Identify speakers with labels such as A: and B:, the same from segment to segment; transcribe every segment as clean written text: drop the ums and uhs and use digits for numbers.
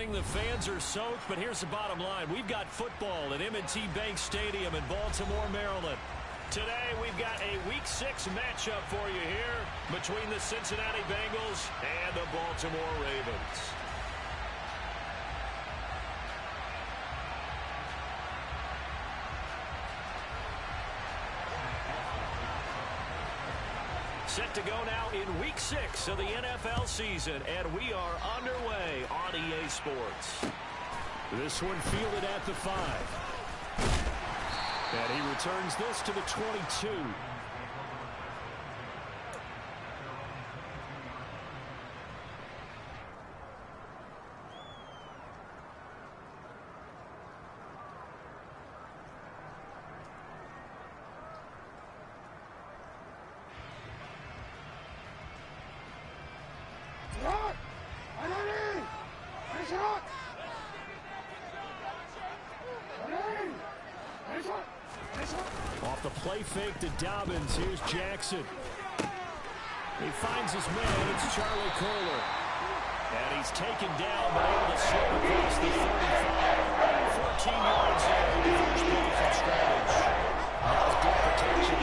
A: ring. The fans are soaked, but here's the bottom line. We've got football at M&T Bank Stadium in Baltimore, Maryland. Today, we've got a Week 6 matchup for you here between the Cincinnati Bengals and the Baltimore Ravens. Set to go now in Week 6 of the NFL season, and we are underway on EA Sports. This one fielded at the 5. And he returns this to the 22. Off the play fake to Dobbins. Here's Jackson. He finds his man. It's Charlie Kohler. And he's taken down, but able to slip across the 35. 14 yards there in the first play from scrimmage.
B: That was good protection.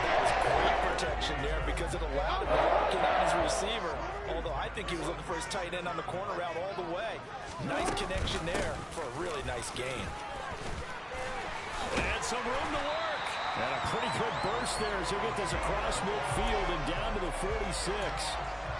B: That was great protection there because it allowed him to walk in on his receiver. Although I think he was looking for his tight end on the corner route all the way. Nice connection there for a really nice gain.
A: And some room to work. And a pretty good burst there as he'll get this across midfield and down to the 46.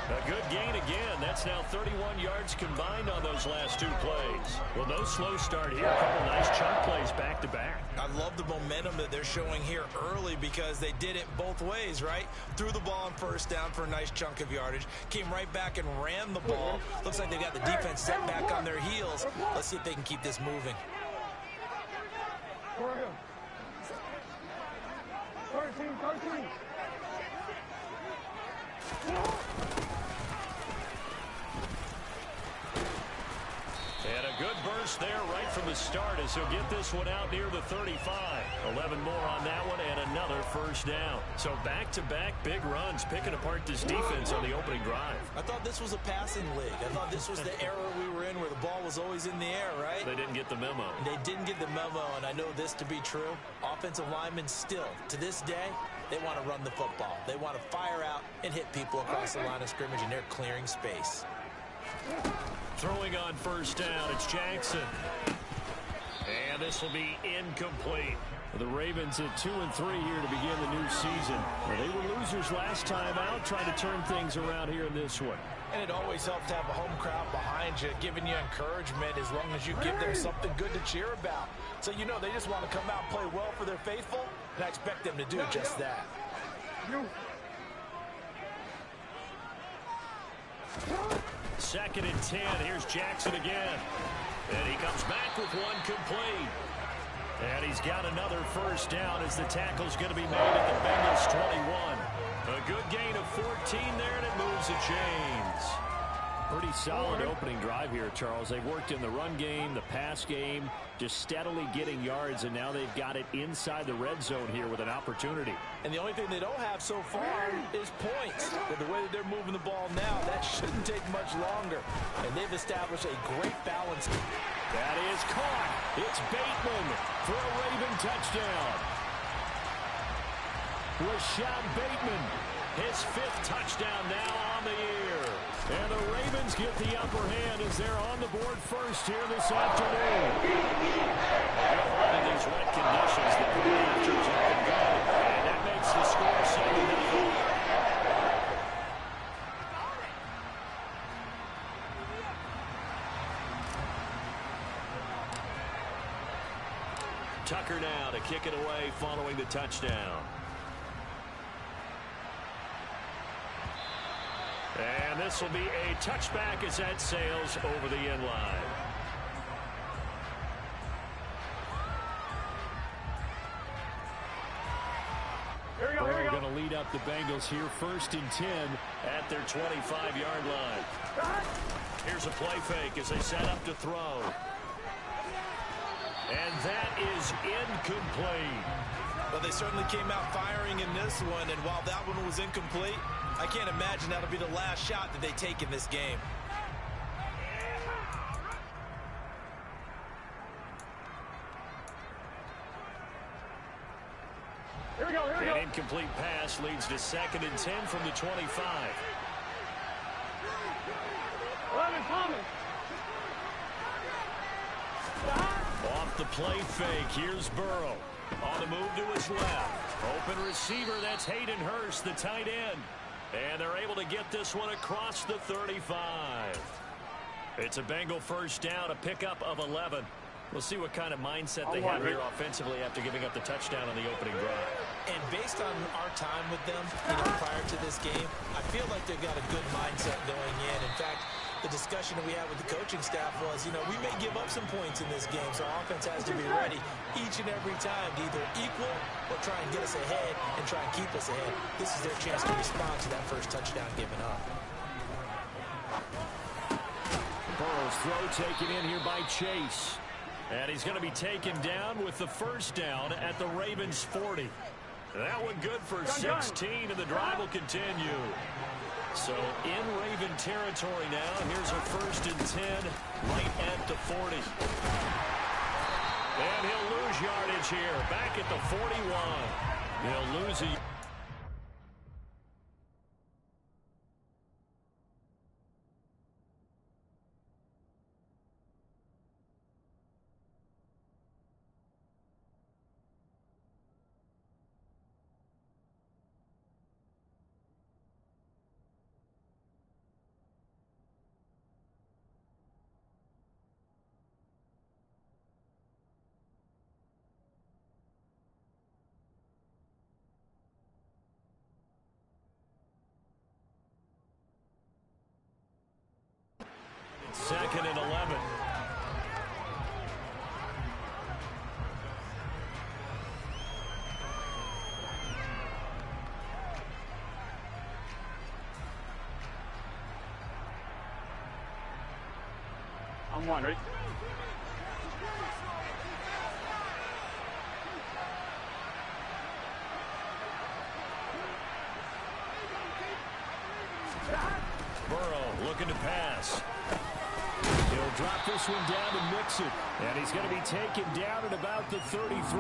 A: A good gain again. That's now 31 yards combined on those last 2 plays. Well, no slow start here. A couple nice chunk plays back to back.
B: I love the momentum that they're showing here early because they did it both ways, right? Threw the ball on first down for a nice chunk of yardage. Came right back and ran the ball. Looks like they got the defense set back on their heels. Let's see if they can keep this moving.
C: 13.
A: And a good burst there right from the start as he'll get this one out near the 35. 11 more on that one and another first down. So back-to-back big runs picking apart this defense on the opening drive.
B: I thought this was a passing league. I thought this was the era we were in where the ball was always in the air, right?
A: They didn't get the memo.
B: They didn't get the memo, and I know this to be true. Offensive linemen still, to this day, they want to run the football. They want to fire out and hit people across the line of scrimmage, and they're clearing space.
A: Throwing on first down, it's Jackson. And this will be incomplete. The Ravens at 2-3 here to begin the new season. Well, they were losers last time out, trying to turn things around here in this one.
B: And it always helps to have a home crowd behind you, giving you encouragement as long as you give them something good to cheer about. So you know they just want to come out and play well for their faithful, and I expect them to do just that.
A: Second and 10. Here's Jackson again. And he comes back with one complete. And he's got another first down as the tackle's going to be made at the Bengals 21. A good gain of 14 there, and it moves the chains. Pretty solid opening drive here, Charles. They've worked in the run game, the pass game, just steadily getting yards, and now they've got it inside the red zone here with an opportunity.
B: And the only thing they don't have so far is points. But the way that they're moving the ball now, that shouldn't take much longer. And they've established a great balance.
A: That is caught. It's Bateman for a Raven touchdown. Rashad Bateman, his 5th touchdown now on the year. And the Ravens get the upper hand as they're on the board first here this afternoon. In these wet conditions, the Raptors have been good, and that makes the score 7-0. Tucker now to kick it away following the touchdown. And this will be a touchback as that sails over the end line.
C: Here we go.
A: They're going to lead up the Bengals here 1st and 10 at their 25-yard line. Here's a play fake as they set up to throw. And that is incomplete.
B: Well, they certainly came out firing in this one, and while that one was incomplete, I can't imagine that'll be the last shot that they take in this game.
C: Here we go, here we go.
A: An incomplete pass leads to 2nd and 10 from the 25.
C: 11, Thomas.
A: Off the play fake, here's Burrow. On the move to his left. Open receiver, that's Hayden Hurst, the tight end. And they're able to get this one across the 35. It's a Bengal first down, a pickup of 11. We'll see what kind of mindset they have here offensively after giving up the touchdown on the opening drive.
B: And based on our time with them, prior to this game, I feel like they've got a good mindset going in. In fact, the discussion that we had with the coaching staff was, we may give up some points in this game, so our offense has to be ready each and every time to either equal or try and get us ahead and try and keep us ahead. This is their chance to respond to that first touchdown given up.
A: Burrow's throw taken in here by Chase. And he's going to be taken down with the first down at the Ravens 40. That one good for 16, and the drive will continue. So in Raven territory now, here's a 1st and 10 right at the 40. And he'll lose yardage here, back at the 41. He'll lose a... Second and 11.
C: I'm one, ready?
A: Burrow looking to pass. He'll drop this one down and mix it. And he's going to be taken down at about the 33.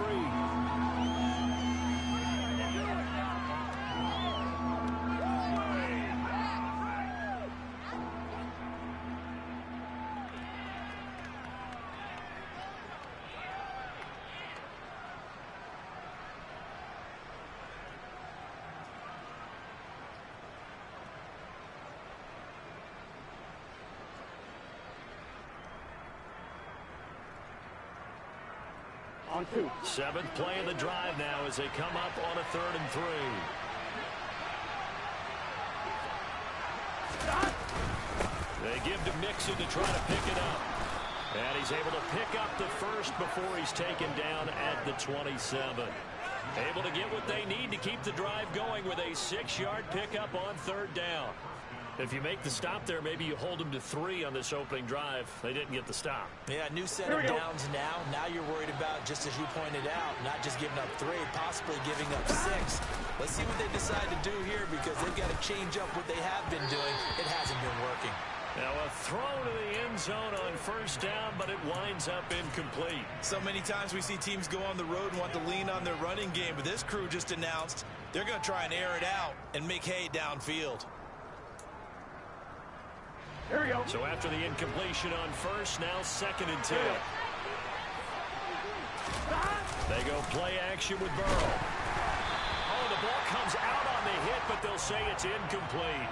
C: On 2.
A: 7th play of the drive now as they come up on a 3rd and 3. They give to Mixon to try to pick it up. And he's able to pick up the first before he's taken down at the 27. Able to get what they need to keep the drive going with a 6-yard pickup on 3rd down. If you make the stop there, maybe you hold them to 3 on this opening drive. They didn't get the stop.
B: Yeah, new set of downs now. Now you're worried about, just as you pointed out, not just giving up 3, possibly giving up 6. Let's see what they decide to do here, because they've got to change up what they have been doing. It hasn't been working.
A: Now a throw to the end zone on 1st down, but it winds up incomplete.
B: So many times we see teams go on the road and want to lean on their running game, but this crew just announced they're going to try and air it out and make hay downfield.
C: Here we go.
A: So after the incompletion on 1st, now 2nd and 10. They go play action with Burrow. Oh, the ball comes out on the hit, but they'll say it's incomplete.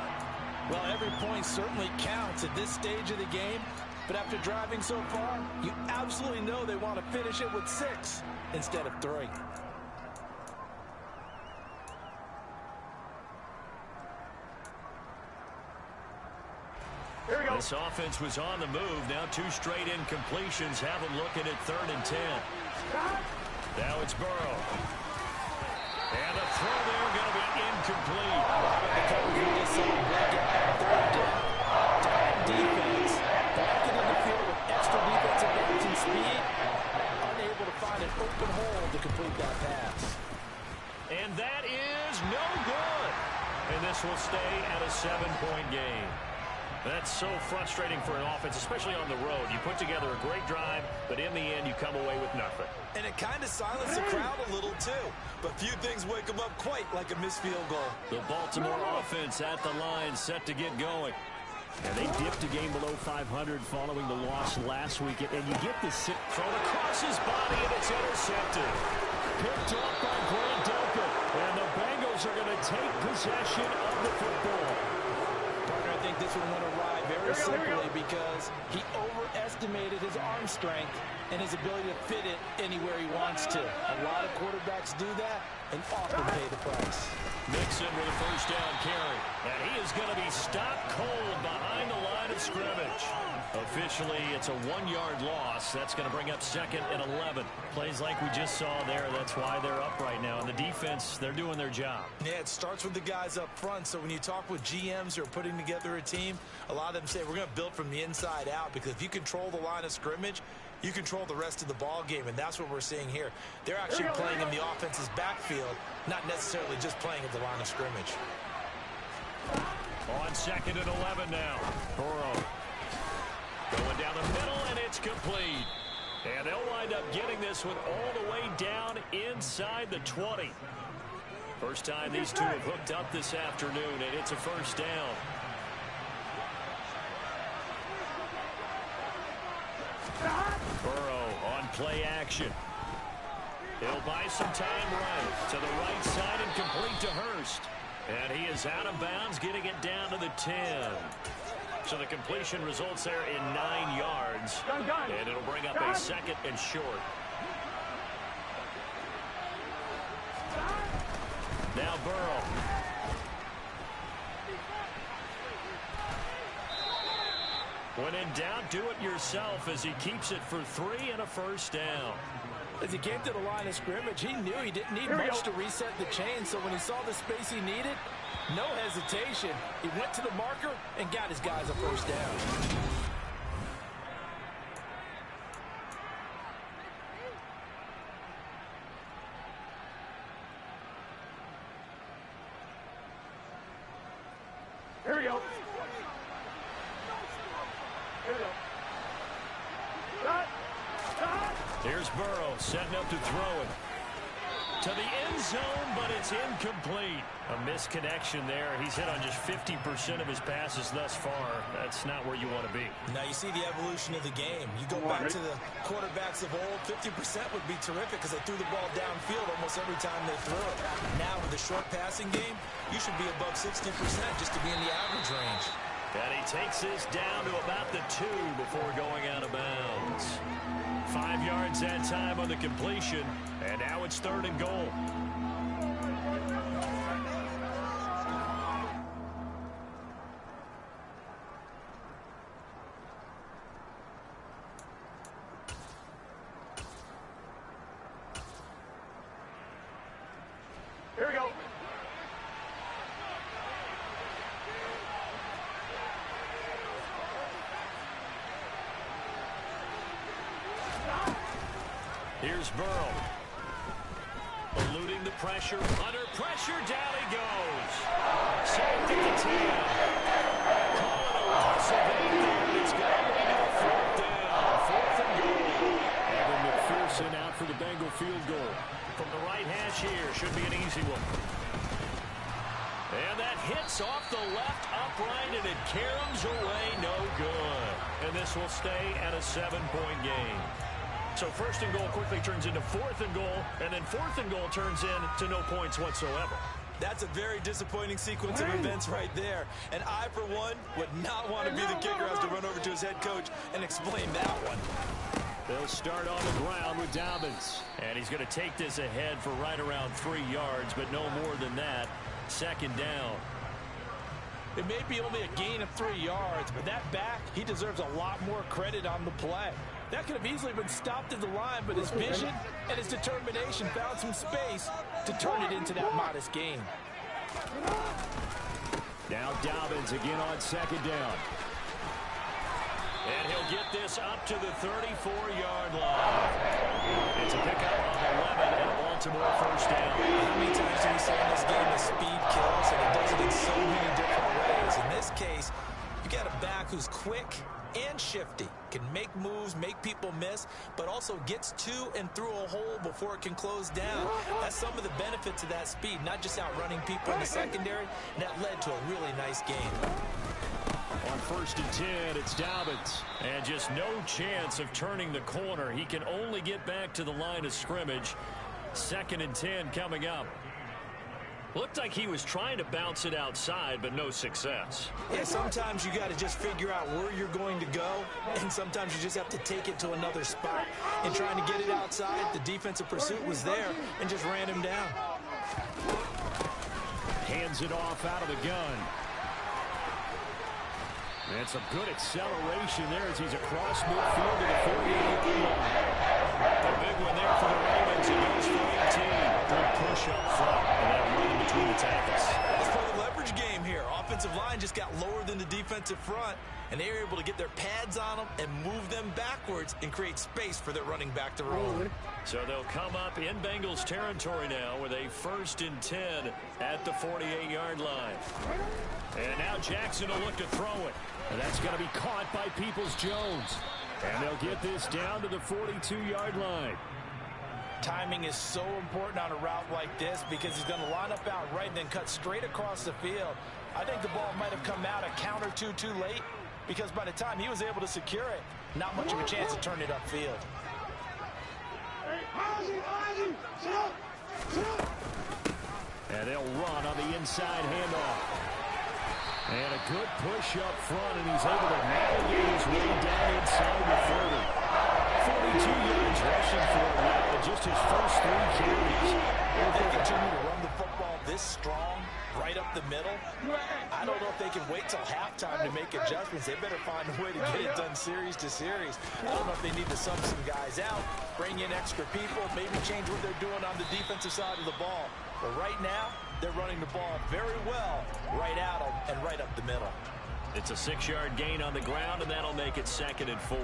B: Well, every point certainly counts at this stage of the game, but after driving so far, you absolutely know they want to finish it with 6 instead of 3.
A: This offense was on the move. Now 2 straight incompletions have them looking at 3rd and 10. Now it's Burrow. And the throw there going to be incomplete.
B: The coverage we just saw break out on 3rd down. Tight defense. Backing in the field with extra defensive backs and speed. Unable to find an open hole to complete that pass.
A: And that is no good. And this will stay at a 7-point game. That's so frustrating for an offense, especially on the road. You put together a great drive, but in the end, you come away with nothing.
B: And it kind of silenced the crowd a little, too. But few things wake them up quite like a missed field goal.
A: The Baltimore offense at the line, set to get going. And they dipped a game below 500 following the loss last week. And you get this thrown across his body, and it's intercepted. Picked off by Grant Delpit. And the Bengals are going to take possession of the football.
B: Partner, I think this one went awry very simply because he overestimated his arm strength and his ability to fit it anywhere he wants to. A lot of quarterbacks do that and often pay the price.
A: Mixon with a first down carry. And he is going to be stopped cold behind the line of scrimmage. Officially, it's a 1-yard loss. That's going to bring up 2nd and 11. Plays like we just saw there. That's why they're up right now. And the defense, they're doing their job.
B: Yeah, it starts with the guys up front. So when you talk with GMs who are putting together a team, a lot of them say we're going to build from the inside out, because if you control the line of scrimmage, you control the rest of the ball game, and that's what we're seeing here. They're actually playing in the offense's backfield, not necessarily just playing at the line of scrimmage.
A: On 2nd and 11 now. Burrow going down the middle, and it's complete. And they'll wind up getting this one all the way down inside the 20. First time these two have hooked up this afternoon, and it's a first down. Burrow on play action. He'll buy some time right to the right side and complete to Hurst. And he is out of bounds, getting it down to the 10. So the completion results there in 9 yards. And it'll bring up a 2nd and short. Now Burrow. When in doubt, do it yourself as he keeps it for 3 and a first down.
B: As he came to the line of scrimmage, he knew he didn't need much to reset the chain. So when he saw the space he needed, no hesitation. He went to the marker and got his guys a first down.
C: Here we go. Here we go.
A: Here's Burrow setting up to throw it to the end zone, but it's incomplete. A misconnection there. He's hit on just 50% of his passes thus far. That's not where you want to be.
B: Now you see the evolution of the game. You go back to the quarterbacks of old, 50% would be terrific because they threw the ball downfield almost every time they threw it. Now with the short passing game, you should be above 60% just to be in the average range.
A: And he takes this down to about the 2 before going out of bounds. 5 yards that time on the completion, and now it's 3rd and goal.
C: Here we go.
A: Here's Burrow. Eluding the pressure. Under pressure, down he goes. Sacked at the 10. Calling a loss of 8 there. It's got to be a 4th down. 4th and goal. Evan McPherson out for the Bengal field goal. From the right hash here. Should be an easy one. And that hits off the left upright, and it caroms away. No good. And this will stay at a 7-point game. So 1st and goal quickly turns into 4th and goal, and then 4th and goal turns into no points whatsoever.
B: That's a very disappointing sequence of events right there. And I, for one, would not want to be the kicker who has to run over to his head coach and explain that one.
A: They'll start on the ground with Dobbins. And he's going to take this ahead for right around 3 yards, but no more than that. 2nd down.
B: It may be only a gain of 3 yards, but that back, he deserves a lot more credit on the play. That could have easily been stopped at the line, but his vision and his determination found some space to turn it into that modest gain.
A: Now Dobbins again on 2nd down. And he'll get this up to the 34-yard line. It's a pickup of 11 and a Baltimore first down.
B: How many times do we say in this game that speed kills, and it does it in so many different ways? In this case, You got a back who's quick and shifty, can make moves, make people miss, but also gets to and through a hole before it can close down. That's some of the benefits of that speed, not just outrunning people in the secondary, and that led to a really nice game.
A: On 1st and 10, it's Dobbins. And just no chance of turning the corner. He can only get back to the line of scrimmage. 2nd and 10 coming up. Looked like he was trying to bounce it outside, but no success.
B: Yeah, sometimes you got to just figure out where you're going to go, and sometimes you just have to take it to another spot. And trying to get it outside, the defensive pursuit was there and just ran him down.
A: Hands it off out of the gun. And some good acceleration there as he's across midfield to the 48-yard line. A big one there for the Ravens. He goes for 18. Good push up front. And that run between the tackles.
B: Let's play the leverage game here. Offensive line just got lower than the defensive front, and they were able to get their pads on them and move them backwards and create space for their running back to roll.
A: So they'll come up in Bengals territory now with a 1st and 10 at the 48-yard line. And now Jackson will look to throw it. And that's going to be caught by Peoples-Jones. And they'll get this down to the 42-yard line.
B: Timing is so important on a route like this because he's going to line up out right and then cut straight across the field. I think the ball might have come out a count or two too late because by the time he was able to secure it, not much of a chance to turn it upfield.
A: And they'll run on the inside handoff. And a good push up front, and he's able to navigate his way down inside the 30. 42 yards rushing for him now, just his first 3 carries.
B: If they continue to run the football this strong, right up the middle, I don't know if they can wait till halftime to make adjustments. They better find a way to get it done series to series. I don't know if they need to sub some guys out, bring in extra people, maybe change what they're doing on the defensive side of the ball. But right now, they're running the ball very well right at them and right up the middle.
A: It's a 6-yard gain on the ground, and that'll make it 2nd and 4.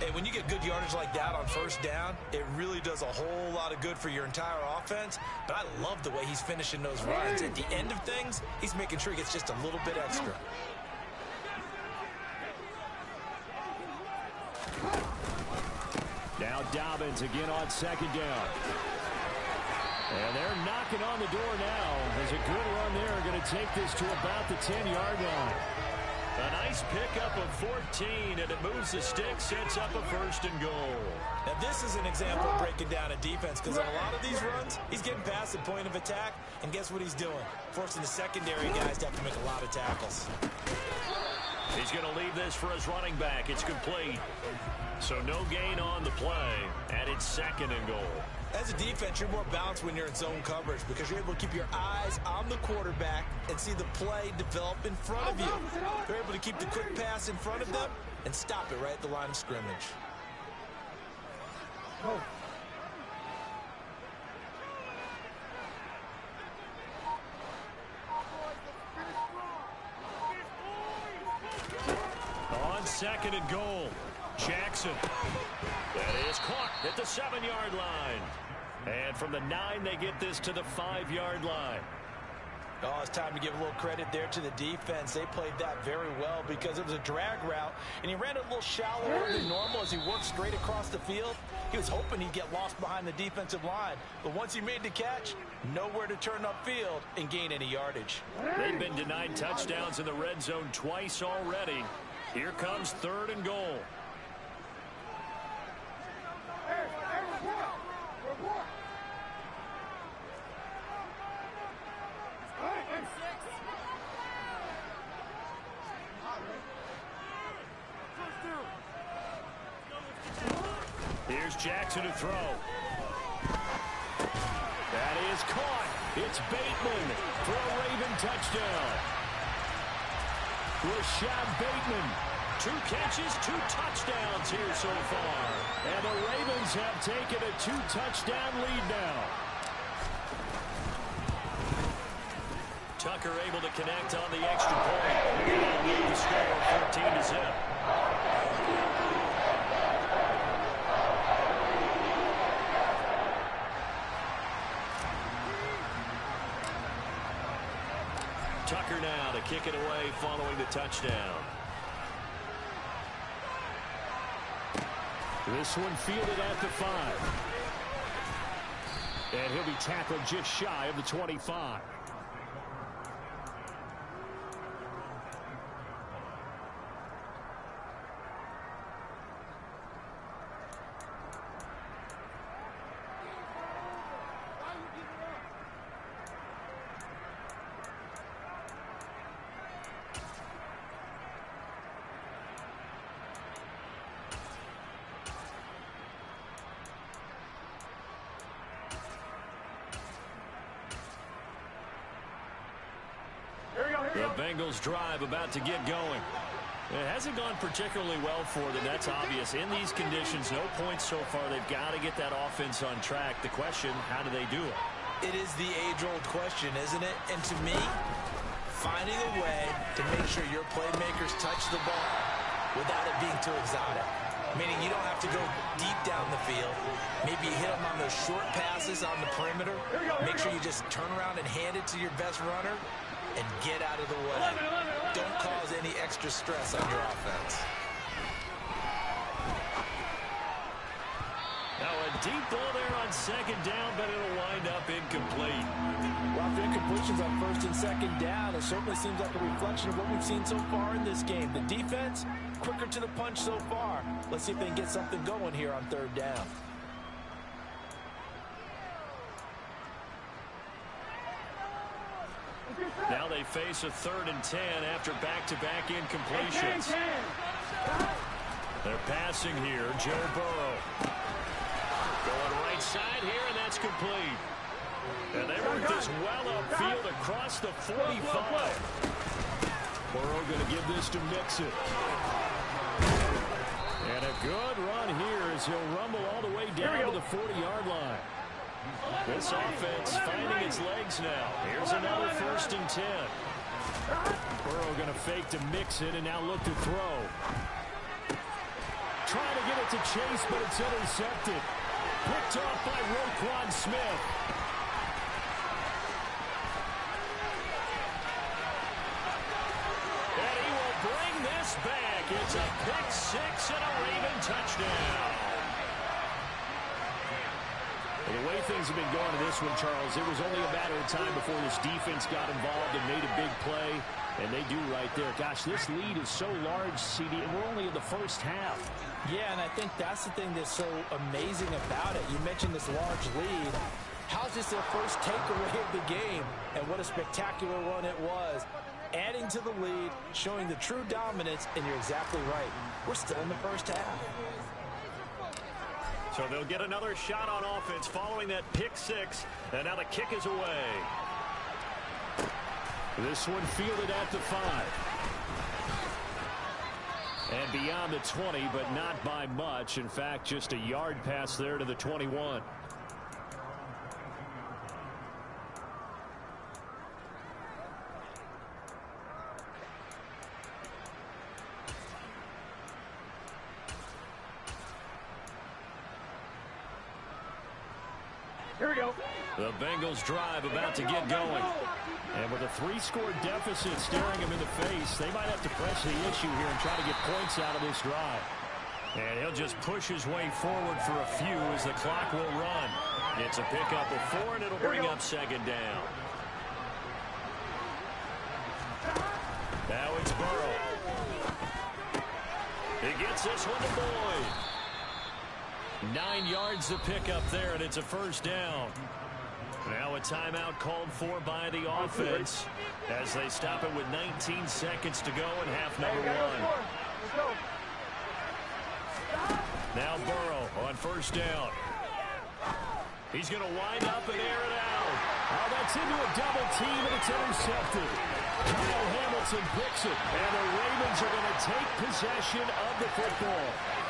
B: Hey, when you get good yardage like that on 1st down, it really does a whole lot of good for your entire offense. But I love the way he's finishing those runs. At the end of things, he's making sure he gets just a little bit extra.
A: Now Dobbins again on 2nd down. And they're knocking on the door now. There's a good run there. Going to take this to about the 10-yard line. A nice pickup of 14, and it moves the stick, sets up a 1st and goal.
B: Now, this is an example of breaking down a defense because on a lot of these runs, he's getting past the point of attack, and guess what he's doing? Forcing the secondary guys to have to make a lot of tackles.
A: He's going to leave this for his running back. It's complete. So no gain on the play, and it's 2nd and goal.
B: As a defense, you're more balanced when you're in zone coverage because you're able to keep your eyes on the quarterback and see the play develop in front of you. They're able to keep the quick pass in front of them and stop it right at the line of scrimmage.
A: On 2nd and goal, Jackson. That is caught at the 7-yard line. And from the 9, they get this to the 5-yard line.
B: Oh, it's time to give a little credit there to the defense. They played that very well because it was a drag route, and he ran it a little shallower than normal as he worked straight across the field. He was hoping he'd get lost behind the defensive line, but once he made the catch, nowhere to turn upfield and gain any yardage.
A: They've been denied touchdowns in the red zone twice already. Here comes 3rd and goal. Here's Jackson to throw. That is caught. It's Bateman for a Raven touchdown. Rashad Bateman, 2 catches, 2 touchdowns here so far. And the Ravens have taken a 2-touchdown lead now. Tucker able to connect on the extra point. And lead the score 14-0. Tucker now to kick it away following the touchdown. This one fielded at the 5. And he'll be tackled just shy of the 25. The Bengals drive about to get going. It hasn't gone particularly well for them. That's obvious. In these conditions, no points so far. They've got to get that offense on track. The question, how do they do it?
B: It is the age-old question, isn't it? And to me, finding a way to make sure your playmakers touch the ball without it being too exotic. Meaning you don't have to go deep down the field. Maybe you hit them on those short passes on the perimeter. Make sure you just turn around and hand it to your best runner and get out of the way. Don't cause any extra stress on your offense.
A: Now a deep ball there on second down, but it'll wind up incomplete.
D: Well, the incompletions on first and second down, it certainly seems like a reflection of what we've seen so far in this game. The defense, quicker to the punch so far. Let's see if they can get something going here on third down.
A: Now they face a 3rd and 10 after back-to-back incompletions. They're passing here. Joe Burrow. Going right side here, and that's complete. And they work this well upfield across the 45. Burrow going to give this to Mixon. And a good run here as he'll rumble all the way down to the 40-yard line. This offense finding its legs now. Here's another 1st and 10. Burrow going to fake to Mixon and now look to throw. Trying to get it to Chase, but it's intercepted. Picked off by Roquan Smith. And he will bring this back. It's a pick 6 and a Raven touchdown. Well, the way things have been going to this one, Charles, it was only a matter of time before this defense got involved and made a big play, and they do right there. Gosh, this lead is so large, CD, and we're only in the first half.
D: Yeah, and I think that's the thing that's so amazing about it. You mentioned this large lead. How's this their first takeaway of the game? And what a spectacular run it was. Adding to the lead, showing the true dominance, and you're exactly right. We're still in the first half.
A: So they'll get another shot on offense following that pick 6, and now the kick is away. This one fielded at the 5. And beyond the 20, but not by much. In fact, just a yard pass there to the 21.
C: Here we go.
A: The Bengals drive about to get going. And with a 3-score deficit staring them in the face, they might have to press the issue here and try to get points out of this drive. And he'll just push his way forward for a few as the clock will run. It's a pickup of 4, and it'll bring up second down. Now it's Burrow. He gets this one to Boyd. 9 yards to pick up there, and it's a first down. Now a timeout called for by the offense as they stop it with 19 seconds to go in half number 1. Now Burrow on first down. He's going to wind up and air it out. Oh, that's into a double team, and it's intercepted. Kyle Hamilton picks it, and the Ravens are going to take possession of the football.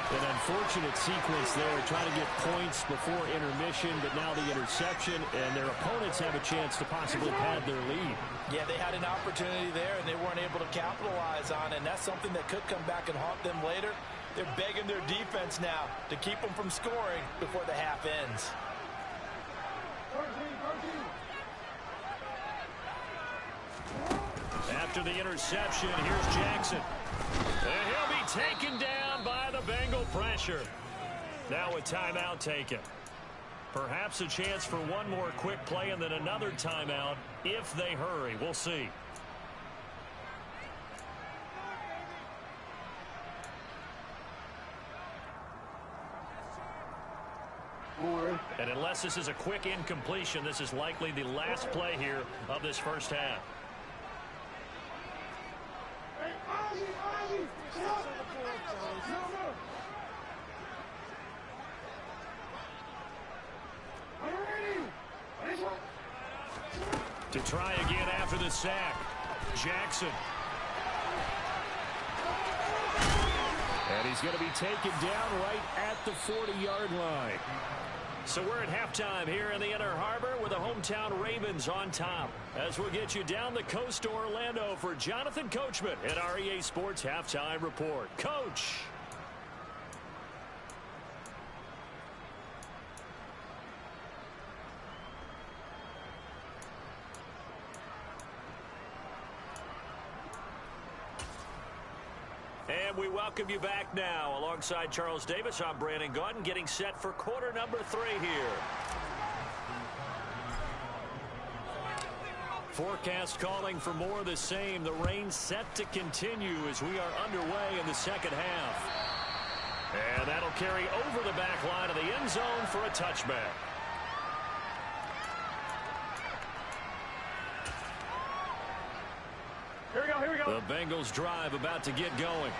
A: An unfortunate sequence there, trying to get points before intermission, but now the interception, and their opponents have a chance to possibly pad their lead.
D: Yeah, they had an opportunity there, and they weren't able to capitalize on it, and that's something that could come back and haunt them later. They're begging their defense now to keep them from scoring before the half ends.
A: after the interception. Here's Jackson. And he'll be taken down by the Bengal pressure. Now a timeout taken. Perhaps a chance for one more quick play and then another timeout if they hurry. We'll see. And unless this is a quick incompletion, this is likely the last play here of this first half. To try again after the sack, Jackson. And he's going to be taken down right at the 40-yard line. So we're at halftime here in the Inner Harbor with the hometown Ravens on top. As we'll get you down the coast to Orlando for Jonathan Coachman at our EA Sports Halftime Report. Coach. And we welcome you back now. Alongside Charles Davis, I'm Brandon Gaudin, getting set for quarter number 3 here. Forecast calling for more of the same. The rain set to continue as we are underway in the second half. And that'll carry over the back line of the end zone for a touchback.
C: Here we go.
A: The Bengals drive about to get going.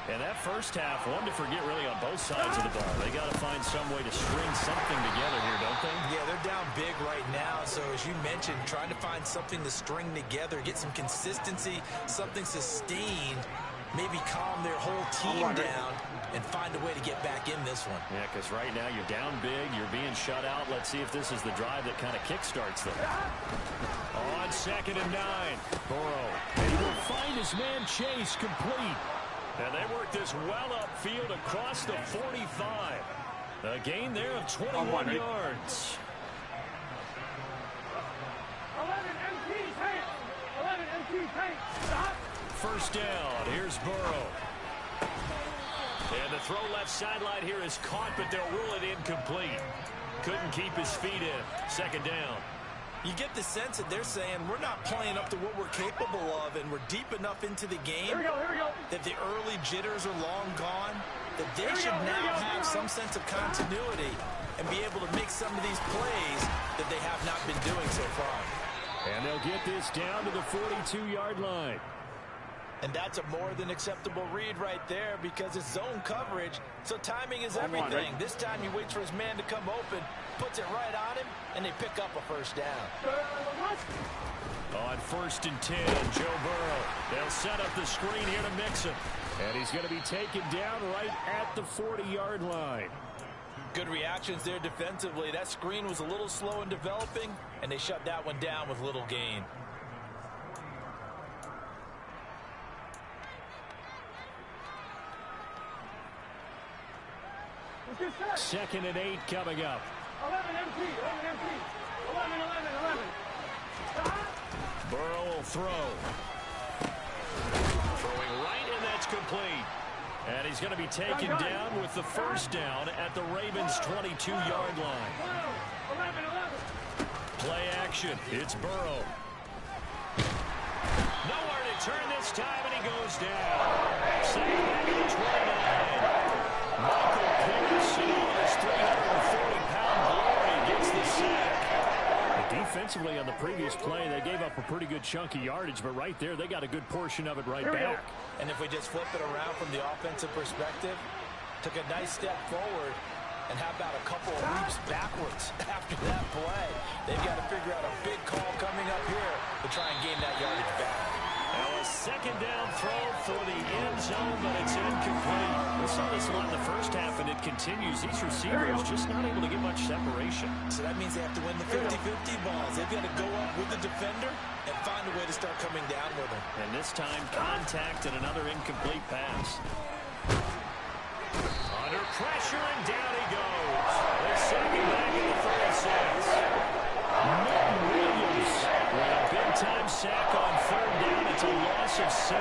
A: And that first half, one to forget really on both sides of the ball. They got to find some way to string something together here, don't they?
B: Yeah, they're down big right now. So as you mentioned, trying to find something to string together, get some consistency, something sustained, maybe calm their whole team down and find a way to get back in this one.
A: Yeah, because right now you're down big, you're being shut out. Let's see if this is the drive that kind of kickstarts them. On 2nd and 9, Burrow. And he will find his man Chase complete. And they work this well upfield across the 45. A gain there of 21 yards.
C: 11 MT tank. 11 MT tank. Stop.
A: First down. Here's Burrow. And the throw left sideline here is caught, but they'll rule it incomplete. Couldn't keep his feet in. 2nd down.
B: You get the sense that they're saying we're not playing up to what we're capable of, and we're deep enough into the game
C: Here we go.
B: that the early jitters are long gone, that they should now have some sense of continuity and be able to make some of these plays that they have not been doing so far.
A: And they'll get this down to the 42-yard line.
B: And that's a more than acceptable read right there because it's zone coverage, so timing is everything. This time he waits for his man to come open, puts it right on him, and they pick up a first down.
A: On 1st and 10, Joe Burrow. They'll set up the screen here to mix him. And he's going to be taken down right at the 40-yard line.
B: Good reactions there defensively. That screen was a little slow in developing, and they shut that one down with little gain.
A: Second and 8 coming up.
C: 11 MT. 11.
A: Burrow will throw. Throwing right, and that's complete. And he's going to be taken down with the first down at the Ravens' 22-yard line.
C: 11.
A: Play action. It's Burrow. Nowhere to turn this time, and he goes down. Second back at the 29. Michael Peterson, his 340-pound glory, gets the sack. Defensively on the previous play, they gave up a pretty good chunk of yardage, but right there, they got a good portion of it right back.
B: And if we just flip it around from the offensive perspective, took a nice step forward, and how about a couple of leaps backwards after that play? They've got to figure out a big call coming up here to try and gain that yardage back.
A: Now a second down throw for the end zone, but it's incomplete. We saw this a lot in the first half, and it continues. These receivers just not able to get much separation.
B: So that means they have to win the 50-50 balls. They've got to go up with the defender and find a way to start coming down with him.
A: And this time, contact and another incomplete pass. Under pressure, and down he goes. The second back at the 36. Milton Williams with a big-time sack on 3rd down. It's It's a loss of 7.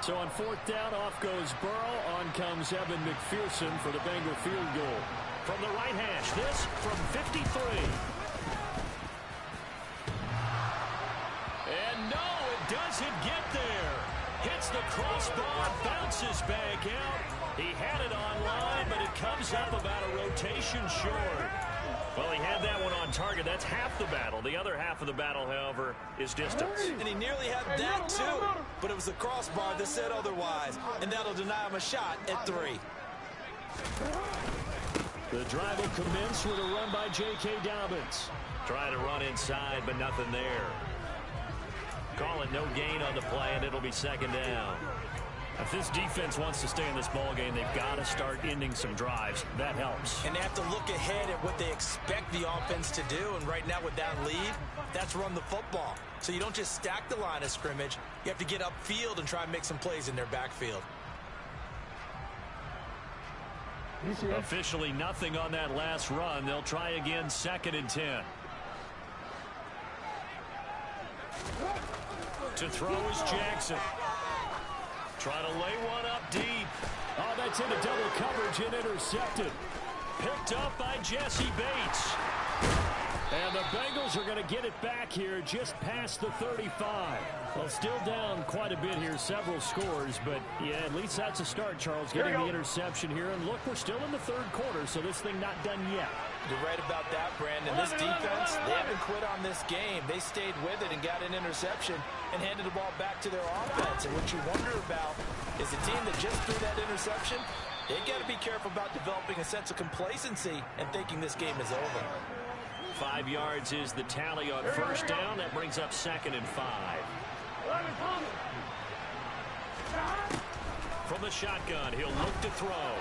A: So on 4th down, off goes Burrow. On comes Evan McPherson for the Bengal field goal. From the right hash, this from 53. And no, it doesn't get there. Hits the crossbar, bounces back out. He had it on line, but it comes up about a rotation short. Well, he had that one on target. That's half the battle. The other half of the battle, however, is distance.
B: And he nearly had that, too. But it was the crossbar that said otherwise. And that'll deny him a shot at 3.
A: The drive will commence with a run by J.K. Dobbins. Trying to run inside, but nothing there. Call it no gain on the play, and it'll be 2nd down. If this defense wants to stay in this ballgame, they've got to start ending some drives. That helps.
B: And they have to look ahead at what they expect the offense to do. And right now with that lead, that's run the football. So you don't just stack the line of scrimmage. You have to get upfield and try and make some plays in their backfield.
A: Officially nothing on that last run. They'll try again 2nd and 10. To throw is Jackson. Trying to lay one up deep. Oh, that's into double coverage and intercepted. Picked up by Jesse Bates. And the Bengals are going to get it back here just past the 35. Well, still down quite a bit here, several scores, but yeah, at least that's a start, Charles, getting the interception here. And look, we're still in the 3rd quarter, so this thing not done yet.
D: You're right about that, Brandon. This defense, they haven't quit on this game. They stayed with it and got an interception and handed the ball back to their offense. And what you wonder about is the team that just threw that interception, they've got to be careful about developing a sense of complacency and thinking this game is over.
A: 5 yards is the tally on 1st down. That brings up 2nd and 5. From the shotgun, he'll look to throw.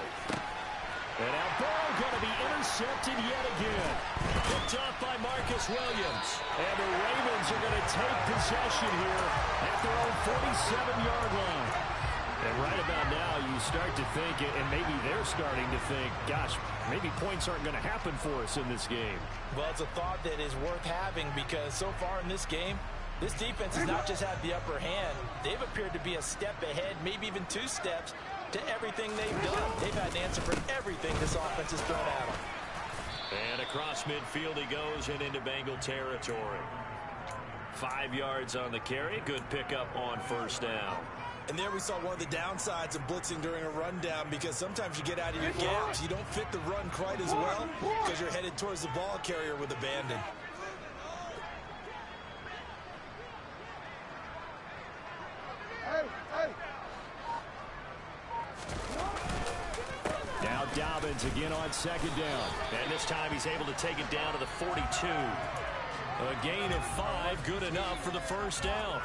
A: And now Burrow going to be intercepted yet again. Picked up by Marcus Williams. And the Ravens are going to take possession here at their own 47-yard line. And right about now, you start to think, and maybe they're starting to think, gosh, maybe points aren't going to happen for us in this game.
D: Well, it's a thought that is worth having because so far in this game, this defense has not just had the upper hand. They've appeared to be a step ahead, maybe even 2 steps, to everything they've done. They've had an answer for everything this offense has thrown at them.
A: And across midfield he goes and into Bengal territory. 5 yards on the carry. Good pickup on 1st down.
B: And there we saw one of the downsides of blitzing during a rundown because sometimes you get out of your gaps. You don't fit the run quite as well because you're headed towards the ball carrier with abandon.
A: Now Dobbins again on 2nd down. And this time he's able to take it down to the 42. A gain of 5, good enough for the 1st down.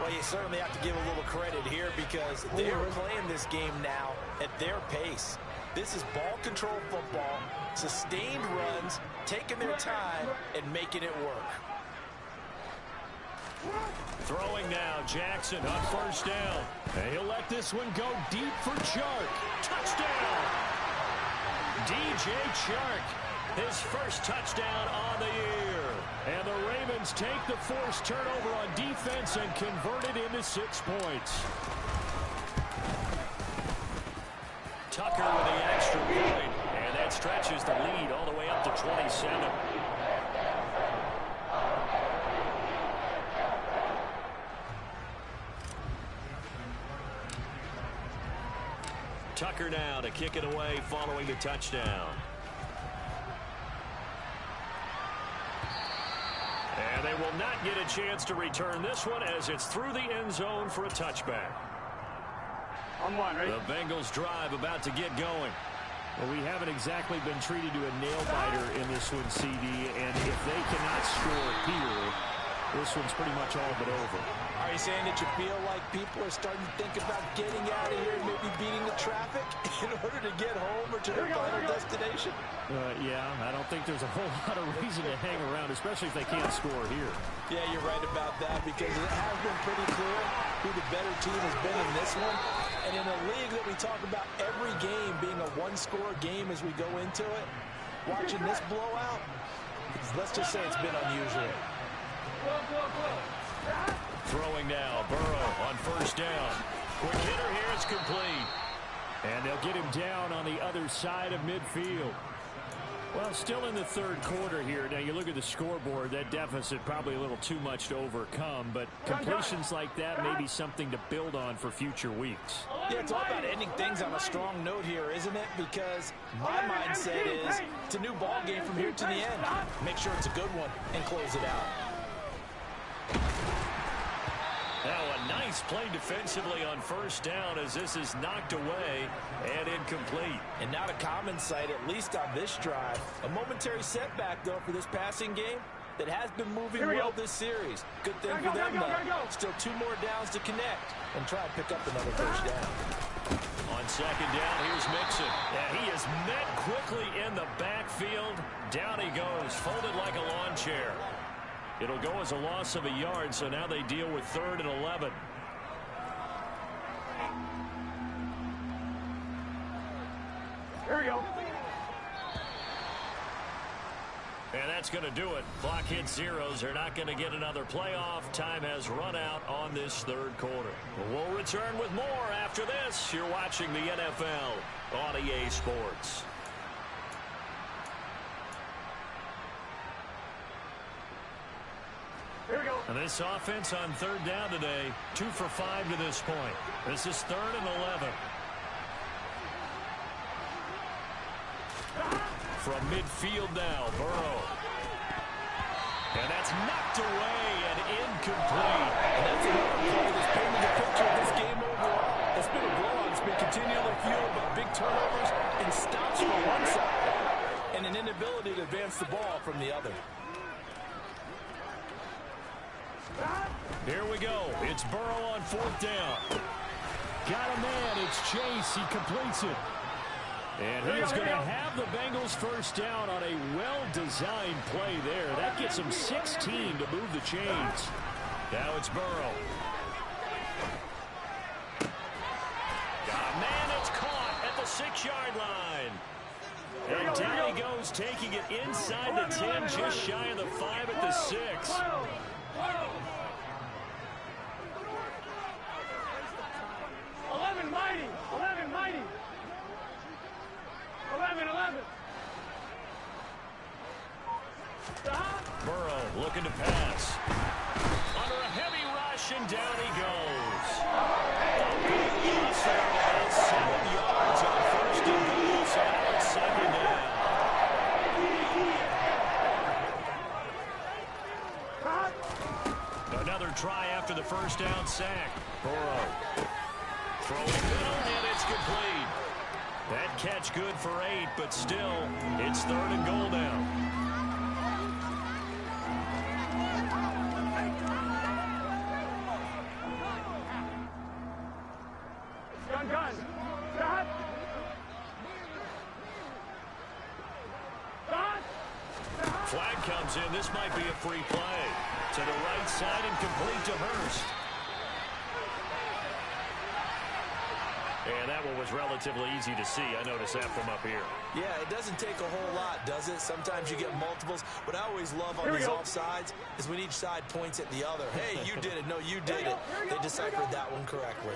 D: Well, you certainly have to give a little credit here because they're playing this game now at their pace. This is ball control football, sustained runs, taking their time, and making it work.
A: Throwing now, Jackson on 1st down. And he'll let this one go deep for Chark. Touchdown! DJ Chark, his first touchdown on the year. And the Ravens take the forced turnover on defense and convert it into 6 points. Tucker with the extra point, and that stretches the lead all the way up to 27. Tucker now to kick it away following the touchdown. And they will not get a chance to return this one as it's through the end zone for a touchback. The Bengals drive about to get going. Well, we haven't exactly been treated to a nail-biter in this one, CD, and if they cannot score here, this one's pretty much all but over.
D: Are you saying that you feel like people are starting to think about getting out of here and maybe beating the traffic in order to get home or to their final destination?
A: Yeah, I don't think there's a whole lot of reason to hang around, especially if they can't score here.
D: Yeah, you're right about that because it has been pretty clear who the better team has been in this one. And in a league that we talk about every game being a one-score game as we go into it, watching this blowout, let's just say it's been unusual.
A: Throwing now, Burrow first down. Quick hitter here, it's complete. And they'll get him down on the other side of midfield. Well, still in the third quarter here. Now, you look at the scoreboard, that deficit probably a little too much to overcome, but completions like that may be something to build on for future weeks.
D: Yeah, it's all about ending things on a strong note here, isn't it? Because my mindset is it's a new ball game from here to the end. Make sure it's a good one and close it out.
A: Now a nice play defensively on first down as this is knocked away and incomplete.
D: And not a common sight, at least on this drive. A momentary setback, though, for this passing game that has been moving well this series. Good thing for them, though. Still 2 more downs to connect and try and pick up another first down.
A: On second down, here's Mixon. And he is met quickly in the backfield. Down he goes, folded like a lawn chair. It'll go as a loss of a yard, so now they deal with 3rd and 11.
C: Here we go.
A: And that's going to do it. Clock hits zeros. They're not going to get another playoff. Time has run out on this third quarter. We'll return with more after this. You're watching the NFL on EA Sports.
C: Here we go.
A: And this offense on third down today, 2 for 5 to this point. This is 3rd and 11. From midfield now, Burrow. And that's knocked away and incomplete.
D: And that's another play that's painting the picture of this game overall. It's been a blowout. It's been continually fueled by big turnovers and stops from one side and an inability to advance the ball from the other.
A: Here we go. It's Burrow on 4th down. Got a man. It's Chase. He completes it. And he's going to have the Bengals first down on a well-designed play there. That gets him 16 to move the chains. Now it's Burrow. Got a man. It's caught at the 6-yard line. And down he goes, taking it inside the 10, just shy of the 5 at the 6.
C: 11 mighty. 11 mighty. 11.
A: Burrow looking to pass. Under a heavy rush, and down he goes. About 7 yards on 1st and goal, so now it's 2nd down. Another try after the first down sack. Burrow throwing middle, and it's complete. That catch good for 8, but still, it's 3rd and goal now.
C: Gun.
A: Flag comes in. This might be a free play. To the right side and complete to Hurst. And that one was relatively easy to see. I noticed that from up here.
B: Yeah, it doesn't take a whole lot, does it? Sometimes you get multiples. What I always love on these offsides is when each side points at the other. Hey, you did it. No, you did it. They deciphered that one correctly.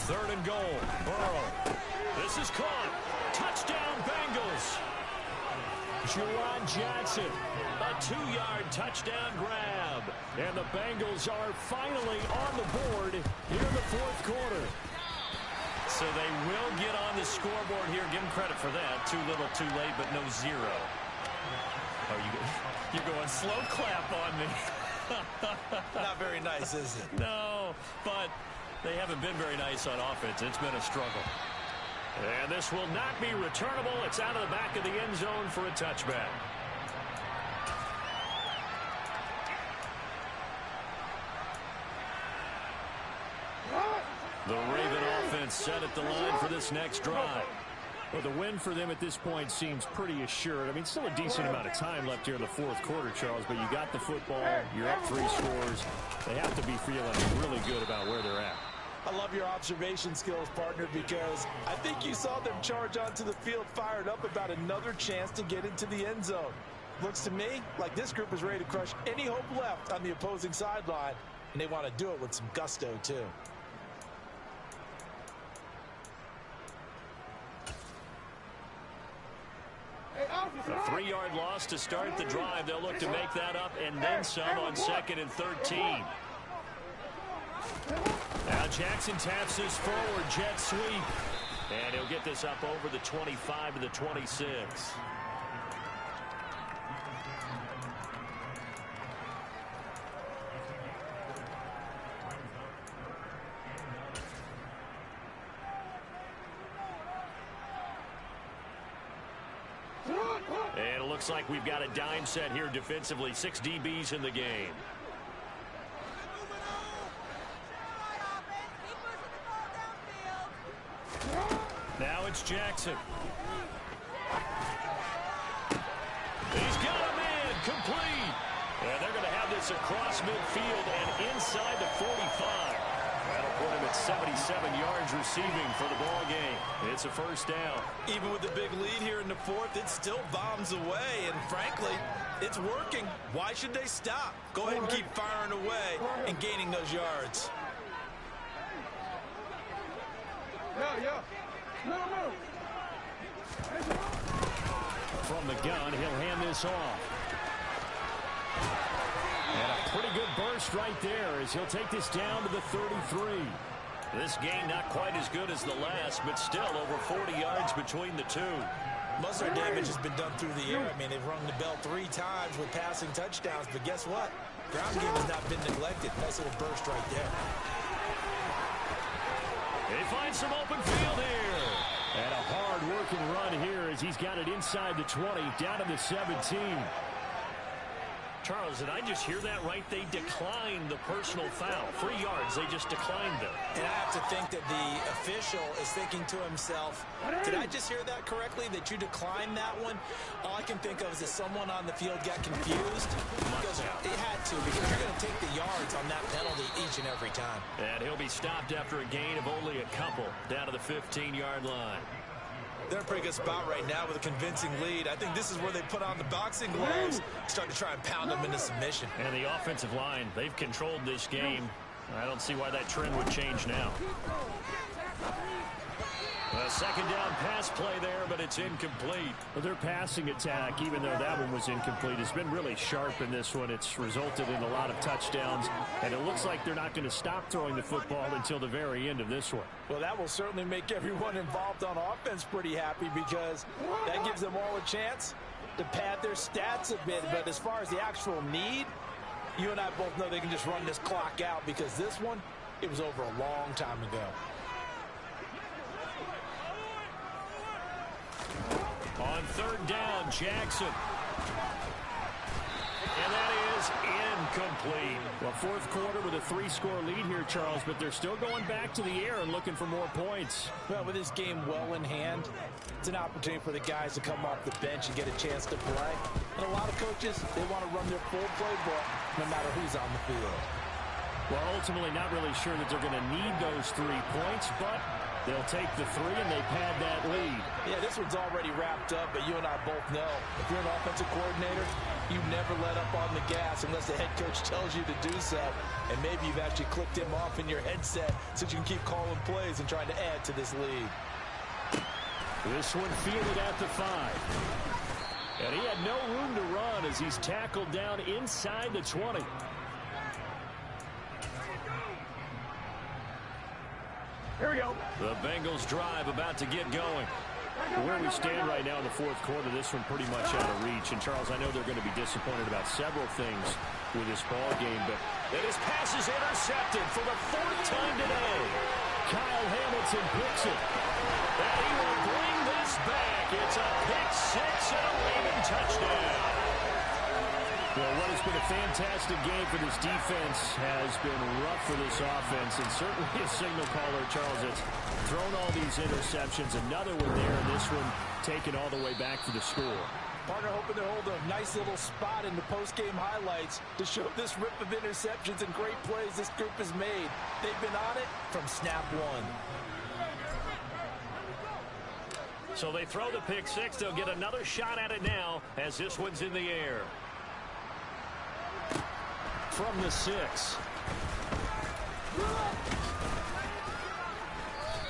A: 3rd and goal. Burrow. This is caught. Touchdown, Bengals. Juwan Johnson. A 2-yard touchdown grab. And the Bengals are finally on the board here in the 4th quarter. So they will get on the scoreboard here. Give them credit for that. Too little, too late, but no 0. Oh, you're going slow clap on me.
B: Not very nice, is it?
A: No, but they haven't been very nice on offense. It's been a struggle. And this will not be returnable. It's out of the back of the end zone for a touchback. The Raven offense set at the line for this next drive. Well, the win for them at this point seems pretty assured. I mean, still a decent amount of time left here in the 4th quarter, Charles, but you got the football. You're up 3 scores. They have to be feeling really good about where they're at.
D: I love your observation skills, partner, because I think you saw them charge onto the field fired up about another chance to get into the end zone. Looks to me like this group is ready to crush any hope left on the opposing sideline and they want to do it with some gusto, too.
A: A 3-yard loss to start the drive. They'll look to make that up and then some on 2nd and 13. Now Jackson taps this forward jet sweep. And he'll get this up over the 25 to the 26. And it looks like we've got a dime set here defensively. 6 DBs in the game. Now it's Jackson. He's got a man complete. And they're going to have this across midfield and inside the 45. That'll put him at 77 yards receiving for the ball game. It's a first down.
B: Even with the big lead here in the 4th, it still bombs away. And frankly, it's working. Why should they stop? Go ahead and keep firing away and gaining those yards.
A: From the gun, he'll hand this off. And a pretty good burst right there as he'll take this down to the 33. This game not quite as good as the last, but still over 40 yards between the two.
B: Most of their damage has been done through the air. I mean, they've rung the bell 3 times with passing touchdowns, but guess what? Ground game has not been neglected. Nice little burst right there.
A: They find some open field here. And a hard-working run here as he's got it inside the 20, down to the 17. Charles, did I just hear that right? They declined the personal foul. 3 yards, they just declined them.
B: And I have to think that the official is thinking to himself, did I just hear that correctly, that you declined that one? All I can think of is that someone on the field got confused. Because they had to, because you're going to take the yards on that penalty each and every time.
A: And he'll be stopped after a gain of only a couple, down to the 15-yard line.
B: They're in a pretty good spot right now with a convincing lead. I think this is where they put on the boxing gloves, start to try and pound them into submission.
A: And the offensive line, they've controlled this game. I don't see why that trend would change now. A second down pass play there, but it's incomplete. Well, their passing attack, even though that one was incomplete, has been really sharp in this one. It's resulted in a lot of touchdowns, and it looks like they're not going to stop throwing the football until the very end of this one.
D: Well, that will certainly make everyone involved on offense pretty happy because that gives them all a chance to pad their stats a bit. But as far as the actual need, you and I both know they can just run this clock out because this one, it was over a long time ago.
A: On third down, Jackson. And that is incomplete. Well, 4th quarter with a 3-score lead here, Charles, but they're still going back to the air and looking for more points.
D: Well, with this game well in hand, it's an opportunity for the guys to come off the bench and get a chance to play. And a lot of coaches, they want to run their full playbook no matter who's on the field.
A: Well, ultimately not really sure that they're going to need those 3 points, but they'll take the 3 and they pad that lead.
D: Yeah, this one's already wrapped up, but you and I both know if you're an offensive coordinator, you never let up on the gas unless the head coach tells you to do so. And maybe you've actually clicked him off in your headset so you can keep calling plays and trying to add to this lead.
A: This one fielded at the 5. And he had no room to run as he's tackled down inside the 20.
C: Here we go.
A: The Bengals drive about to get going. Where we stand right now in the 4th quarter, this one pretty much out of reach. And, Charles, I know they're going to be disappointed about several things with this ball game, but his pass is intercepted for the 4th time today. Kyle Hamilton picks it. And he will bring this back. It's a pick 6 and a Raven touchdown. Well, what has been a fantastic game for this defense has been rough for this offense, and certainly a signal caller, Charles, that's thrown all these interceptions. Another one there, and this one taken all the way back to the score.
D: Partner hoping to hold a nice little spot in the post-game highlights to show this rip of interceptions and great plays this group has made. They've been on it from snap 1.
A: So they throw the pick 6. They'll get another shot at it now as this one's in the air. From the 6.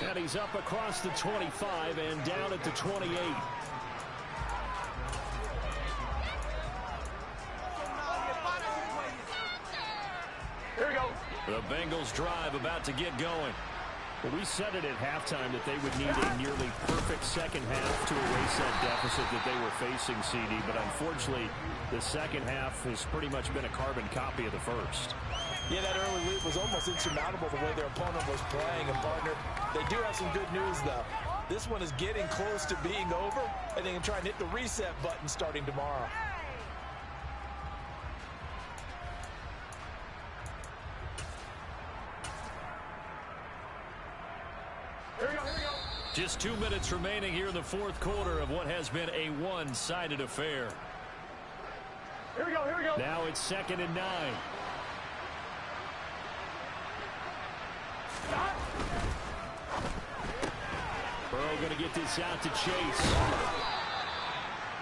A: And he's up across the 25 and down at the 28.
C: Here we go.
A: The Bengals drive about to get going. Well, we said it at halftime that they would need a nearly perfect second half to erase that deficit that they were facing, CD. But unfortunately, the second half has pretty much been a carbon copy of the first.
D: Yeah, that early lead was almost insurmountable the way their opponent was playing. And, partner, they do have some good news, though. This one is getting close to being over, and they can try and hit the reset button starting tomorrow.
A: Just 2 minutes remaining here in the fourth quarter of what has been a one-sided affair.
C: Here we go, here we go.
A: Now it's 2nd and 9. Burrow going to get this out to Chase.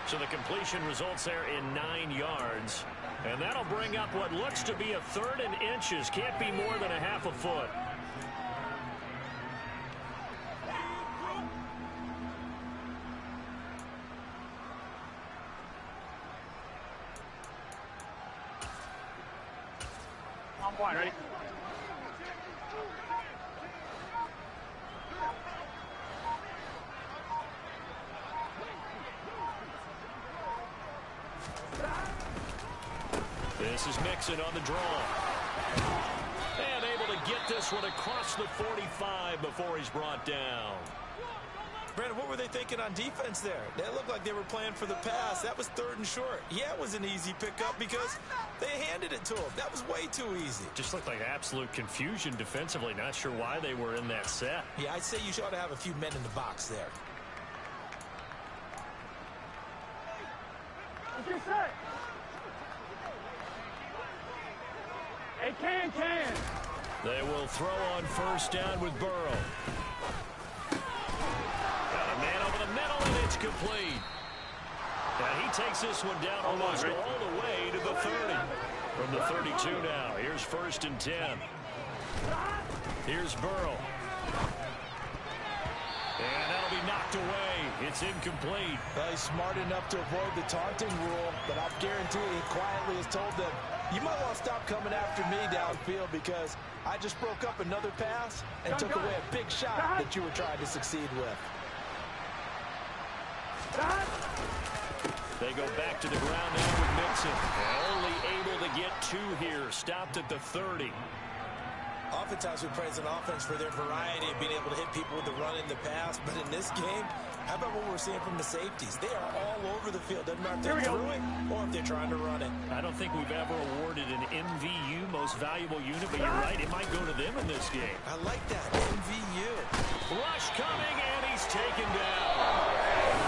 A: So the completion results there in 9 yards. And that'll bring up what looks to be a 3rd and inches. Can't be more than a half a foot.
C: On point, ready?
A: This is Mixon on the draw. And able to get this one across the 45 before he's brought down.
B: Brandon, what were they thinking on defense there? That looked like they were playing for the pass. That was 3rd and short. Yeah, it was an easy pickup because they handed it to him. That was way too easy.
A: Just looked like absolute confusion defensively. Not sure why they were in that set.
B: Yeah, I'd say you ought to have a few men in the box there.
C: What's your set? Hey, can.
A: They will throw on 1st down with Burrow. Got a man over the middle, and it's complete. And he takes this one down almost all the way to the 30. From the 32 now, here's 1st and 10. Here's Burrow. And that'll be knocked away. It's incomplete.
D: Well, he's smart enough to avoid the taunting rule, but I guarantee he quietly has told them, you might want to stop coming after me downfield because I just broke up another pass and took away a big shot that you were trying to succeed with.
A: They go back to the ground now with Mixon. Only able to get 2 here. Stopped at the 30.
B: Oftentimes we praise an offense for their variety of being able to hit people with the run and the pass. But in this game, how about what we're seeing from the safeties? They are all over the field. Doesn't matter if they're throwing or if they're trying to run it.
A: I don't think we've ever awarded an MVU, most valuable unit, but you're right. It might go to them in this game.
B: I like that. MVU.
A: Rush coming, and he's taken down.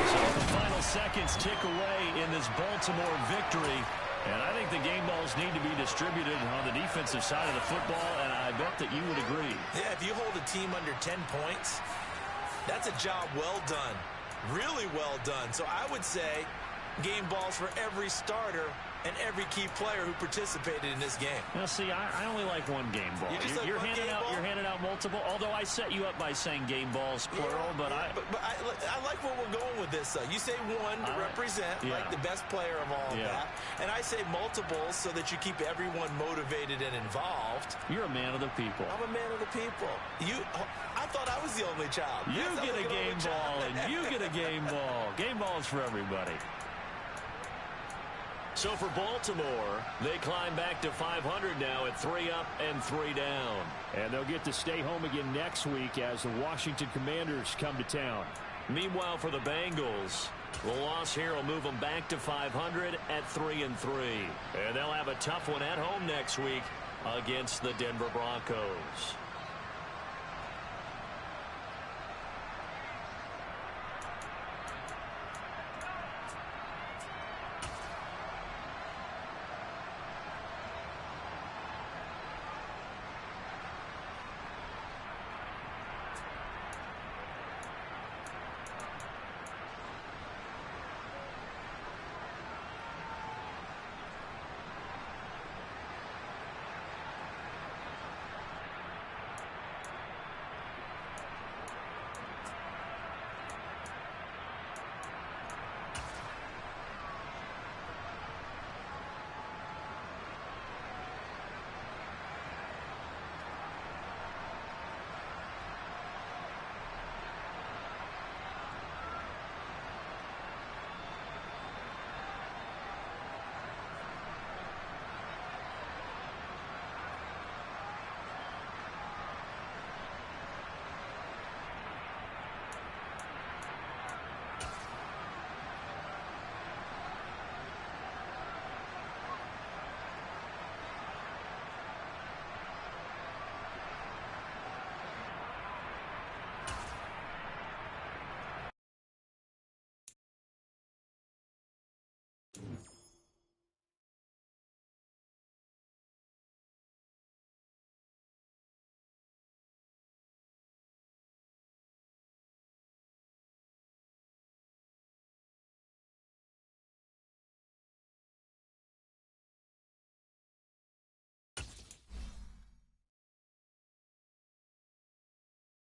A: So the final seconds tick away in this Baltimore victory. And I think the game balls need to be distributed on the defensive side of the football, and I bet that you would agree.
B: Yeah, if you hold a team under 10 points, that's a job well done. Really well done. So I would say game balls for every starter and every key player who participated in this game.
A: Now, see, I only like one game ball. You're handing out multiple, although I set you up by saying game balls, plural, but I
B: like where we're going with this, though. You say one to represent, like the best player of all of that, and I say multiples so that you keep everyone motivated and involved.
A: You're a man of the people.
B: I'm a man of the people. I thought I was the only child.
A: You get a game ball, and you get a game ball. Game balls for everybody. So for Baltimore, they climb back to 500 now at 3 up and 3 down. And they'll get to stay home again next week as the Washington Commanders come to town. Meanwhile, for the Bengals, the loss here will move them back to 500 at 3 and 3. And they'll have a tough one at home next week against the Denver Broncos.